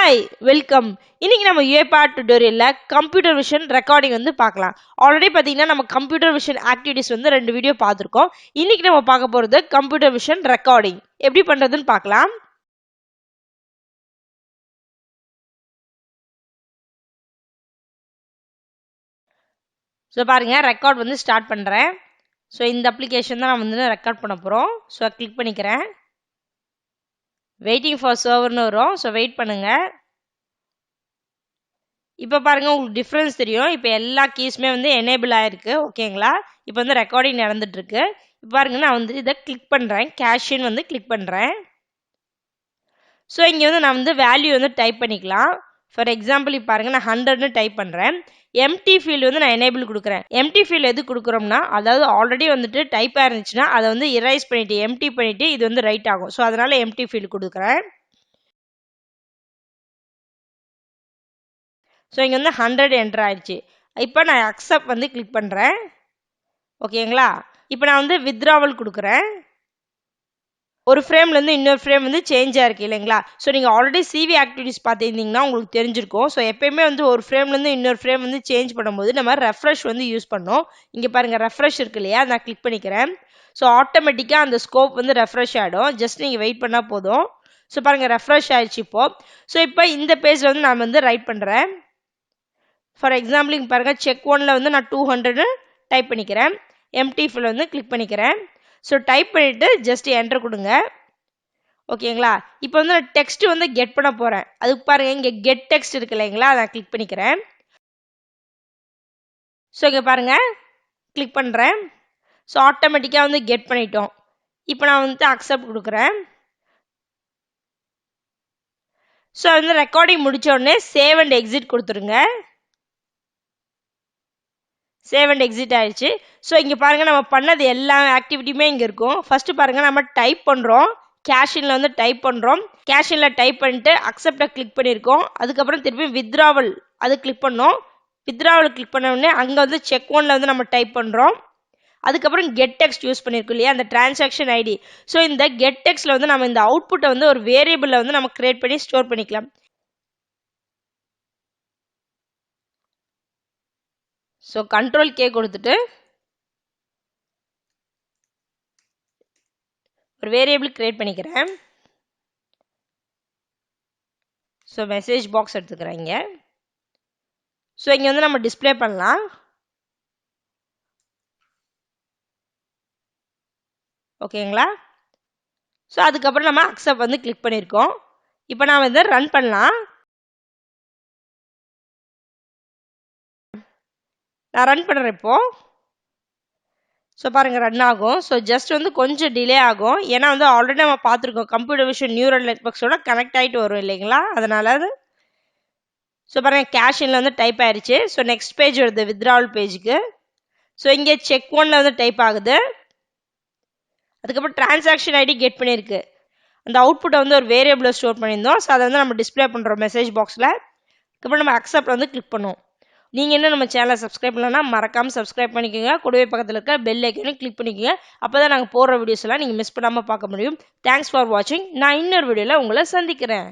Hi welcome. இன்னைக்கு நம்ம UiPath டியூட்டோரியல்ல computer vision recording வந்து பார்க்கலாம். ஆல்ரெடி பார்த்தீங்கன்னா நம்ம கம்ப்யூட்டர் விஷன் ஆக்டிவிட்டிஸ் வந்து 2 வீடியோ பார்த்துருக்கோம். இன்னைக்கு நம்ம பார்க்க போறது கம்ப்யூட்டர் விஷன் ரெக்கார்டிங் எப்படி பண்றதுன்னு பார்க்கலாம். ஸோ பாருங்க ரெக்கார்ட் வந்து ஸ்டார்ட் பண்றேன். ஸோ இந்த அப்ளிகேஷன் தான் நான் வந்து ரெக்கார்ட் பண்ண போறோம். ஸோ கிளிக் பண்ணிக்கிறேன். வெயிட்டிங் ஃபார் சர்வர்னு வரும். ஸோ வெயிட் பண்ணுங்க. இப்போ பாருங்க உங்களுக்கு டிஃப்ரென்ஸ் தெரியும். இப்போ எல்லா கீஸுமே வந்து எனேபிள் ஆயிருக்கு. ஓகேங்களா? இப்போ வந்து ரெக்கார்டிங் நடந்துட்டு இருக்கு. இப்போ பாருங்க நான் வந்து இதை கிளிக் பண்றேன். கேஷின் வந்து கிளிக் பண்றேன். ஸோ இங்க வந்து நான் வந்து வேல்யூ வந்து டைப் பண்ணிக்கலாம். ஃபார் எக்ஸாம்பிள் இப்போ பாருங்க நான் 100ன்னு டைப் பண்றேன். எம்டி ஃபீல்டு வந்து நான் எனேபிள் கொடுக்குறேன். எம்டி ஃபீல்டு எது கொடுக்குறோம்னா அதாவது ஆல்ரெடி வந்துட்டு டைப் இருந்துச்சுன்னா அதை வந்து எரேஸ் பண்ணிட்டு எம்டி பண்ணிட்டு இது வந்து ரைட் ஆகும். ஸோ அதனால எம்டி ஃபீல்டு கொடுக்குறேன். ஸோ இங்கே வந்து 100 என்டர் ஆயிடுச்சு. இப்போ நான் அக்செப்ட் வந்து கிளிக் பண்ணுறேன். ஓகேங்களா? இப்போ நான் வந்து வித்ராவல் கொடுக்குறேன். ஒரு ஃப்ரேம்லேருந்து இன்னொரு ஃப்ரேம் வந்து சேஞ்ச் ஆயிருக்கு இல்லைங்களா? ஸோ நீங்கள் ஆல்ரெடி சிவி ஆக்டிவிட்டிஸ் பார்த்துருந்தீங்கன்னா உங்களுக்கு தெரிஞ்சிருக்கும். ஸோ எப்பயுமே வந்து ஒரு ஃப்ரேம்லேருந்து இன்னொரு ஃப்ரேம் வந்து சேஞ்ச் பண்ணும்போது நம்ம ரெஃப்ரெஷ் வந்து யூஸ் பண்ணோம். இங்கே பாருங்கள் ரெஃப்ரெஷ் இருக்கு இல்லையா? நான் கிளிக் பண்ணிக்கிறேன். ஸோ ஆட்டோமேட்டிக்காக அந்த ஸ்கோப் வந்து ரெஃப்ரெஷ் ஆகிடும். ஜஸ்ட் நீங்கள் வெயிட் பண்ணால் போதும். ஸோ பாருங்கள் ரெஃப்ரெஷ் ஆயிடுச்சு இப்போ. ஸோ இப்போ இந்த பேஜில் வந்து நான் வந்து ரைட் பண்ணுறேன். ஃபார் எக்ஸாம்பிள் இங்கே பாருங்கள் செக் 1ல் வந்து நான் 200 டைப் பண்ணிக்கிறேன். எம்டி ஃபீல்ட் வந்து கிளிக் பண்ணிக்கிறேன். ஸோ டைப் பண்ணிவிட்டு ஜஸ்ட் என்டர் கொடுங்க. ஓகேங்களா? இப்போ வந்து நான் டெக்ஸ்ட் வந்து கெட் பண்ண போகிறேன். அதுக்கு பாருங்கள் இங்கே கெட் டெக்ஸ்ட் இருக்கு இல்லைங்களா? அதை கிளிக் பண்ணிக்கிறேன். ஸோ இங்கே பாருங்கள் கிளிக் பண்ணுறேன். ஸோ ஆட்டோமேட்டிக்காக வந்து கெட் பண்ணிட்டோம். இப்போ நான் வந்து அக்செப்ட் கொடுக்குறேன். ஸோ வந்து ரெக்கார்டிங் முடிச்ச உடனே சேவ் அண்ட் எக்ஸிட் கொடுத்துருங்க. சேவ் அண்ட் எக்ஸிட் ஆயிடுச்சு. ஸோ இங்கே பாருங்கள் நம்ம பண்ணது எல்லா ஆக்டிவிட்டியுமே இங்கே இருக்கும். ஃபர்ஸ்ட் பாருங்கள் நம்ம டைப் பண்ணுறோம். கேஷின்ல வந்து டைப் பண்ணுறோம். கேஷின்ல டைப் பண்ணிட்டு அக்செப்டை கிளிக் பண்ணியிருக்கோம். அதுக்கப்புறம் திருப்பி வித்ராவல் அது கிளிக் பண்ணோம். வித்ராவல் கிளிக் பண்ண உடனே அங்கே வந்து செக் 1ல் வந்து நம்ம டைப் பண்ணுறோம். அதுக்கப்புறம் கெட் டெக்ஸ்ட் யூஸ் பண்ணியிருக்கோம் இல்லையா? அந்த டிரான்சாக்ஷன் ஐடி. ஸோ இந்த கெட் டெக்ஸ்ட்ல வந்து நம்ம இந்த அவுட்புட்டை வந்து ஒரு வேரியபிளில் வந்து நம்ம கிரியேட் பண்ணி ஸ்டோர் பண்ணிக்கலாம். ஸோ கண்ட்ரோல் கே கொடுத்துட்டு ஒரு வேரியபிள் கிரியேட் பண்ணிக்கிறேன். ஸோ மெசேஜ் பாக்ஸ் எடுத்துக்கிறேன் இங்கே. ஸோ இங்கே வந்து நம்ம டிஸ்பிளே பண்ணலாம். ஓகேங்களா? ஸோ அதுக்கப்புறம் நம்ம அக்செப்ட் வந்து கிளிக் பண்ணியிருக்கோம். இப்போ நான் வந்து ரன் பண்ணலாம். நான் ரன் பண்ணுறேன் இப்போ. ஸோ பாருங்கள் ரன் ஆகும். ஸோ ஜஸ்ட் வந்து கொஞ்சம் டிலே ஆகும். ஏன்னா வந்து ஆல்ரெடி நம்ம பார்த்துருக்கோம் கம்ப்யூட்டர் விஷன் நியூரல் நெட்வொர்க்ஸோட கனெக்ட் ஆகிட்டு வரும் இல்லைங்களா? அதனால அது. ஸோ பாருங்கள் கேஷின்ல வந்து டைப் ஆயிடுச்சு. ஸோ நெக்ஸ்ட் பேஜ் வருது வித்ராவல் பேஜுக்கு. ஸோ இங்கே செக் 1ல் வந்து டைப் ஆகுது. அதுக்கப்புறம் டிரான்சாக்ஷன் ஐடி கெட் பண்ணியிருக்கு. அந்த அவுட்புட்டை வந்து ஒரு வேரியபிளில் ஸ்டோர் பண்ணியிருந்தோம். ஸோ அதை வந்து நம்ம டிஸ்பிளே பண்ணுறோம் மெசேஜ் பாக்ஸில். அதுக்கப்புறம் நம்ம அக்செப்ட் வந்து கிளிக் பண்ணுவோம். நீங்கள் இன்னும் நம்ம சேனலை சப்ஸ்கிரைப் பண்ணலன்னா மறக்காமல் சப்ஸ்கிரைப் பண்ணிக்கோங்க. கூடவே பக்கத்தில் இருக்க பெல் ஐக்கனையும் கிளிக் பண்ணிக்கோங்க. அப்போ தான் நாங்கள் போடுற வீடியோஸ் எல்லாம் நீங்கள் மிஸ் பண்ணாமல் பார்க்க முடியும். தேங்க்ஸ் ஃபார் வாட்சிங். நான் இன்னொரு வீடியோவில் உங்களை சந்திக்கிறேன்.